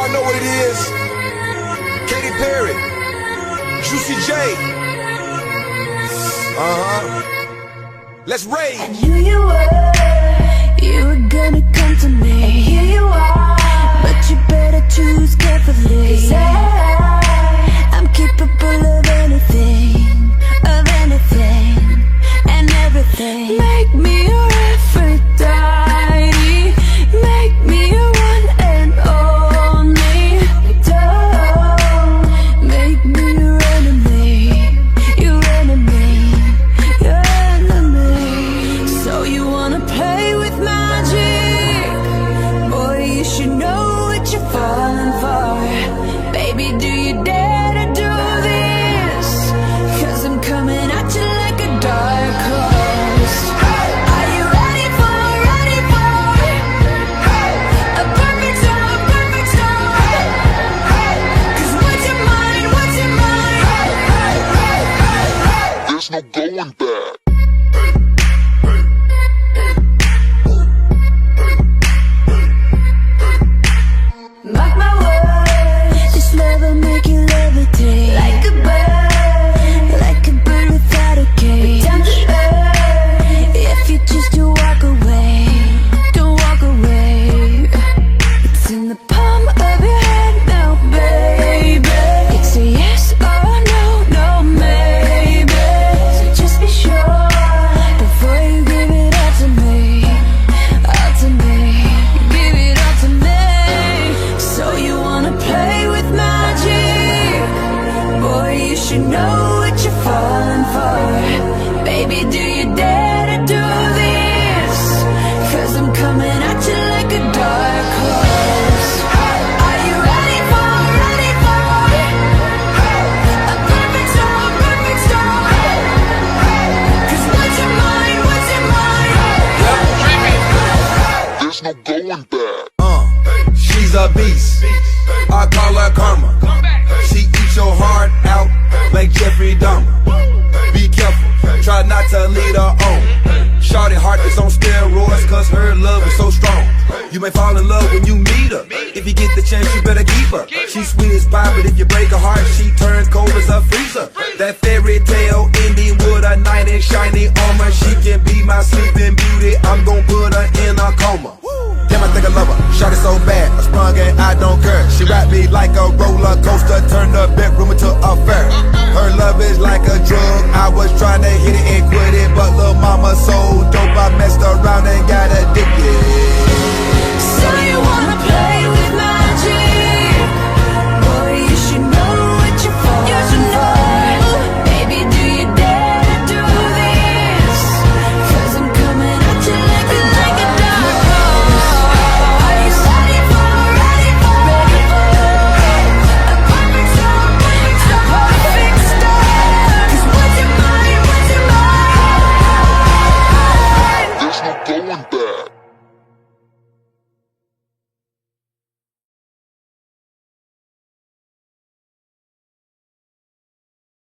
Y'all know what it is. Katy Perry, Juicy J. Let's rage. I knew you were gonna come to me, and here you are. But you better choose carefully, 'cause I'm capable of anything, and everything. Make me your Aphrodite, make me your one and only. Don't make me your enemy, your enemy, your enemy. So you wanna play with magic? Boy, you should know what you're falling for. Baby, do you dare to do this? 'Cause I'm coming at you like a dark horse. Are you ready for a perfect storm, perfect storm? 'Cause what's in mind, There's no going back. mark my words, this love will make you levitate like a bird without a cage. Down to earth, if you just to walk away, don't walk away. It's in the palm of your hand now, baby. It's a yes or no, no maybe. So just be sure before you give it all to me, all to me. Give it all to me. So you wanna play with magic? Boy, you should know what you're falling for. Baby, do you dare to do this? 'Cause I'm coming at you like a dark horse. Are you ready for a perfect storm, perfect storm? 'Cause what's in mind, There's no going back. She's a beast. I call her karma. She eats your heart out like Jeffrey Dahmer. Be careful, try not to lead her on. Shawty heart is on steroids 'cause her love is so strong. You may fall in love when you meet her. If you get the chance, you better keep her. She's sweet as pie, but if you break her heart, she turns cold as a freezer. That fairy tale ending with a knight in shiny armor. She can be my sleeping beauty. I'm gon' put her in a coma. Damn, I think I love her. Shot it so bad, I sprung and I don't care. She wrapped me like a roller coaster, turned the bedroom into a fair. Her love is like a drug. I was trying to hit it and quit it, but lil' mama so dope, I messed around and got addicted.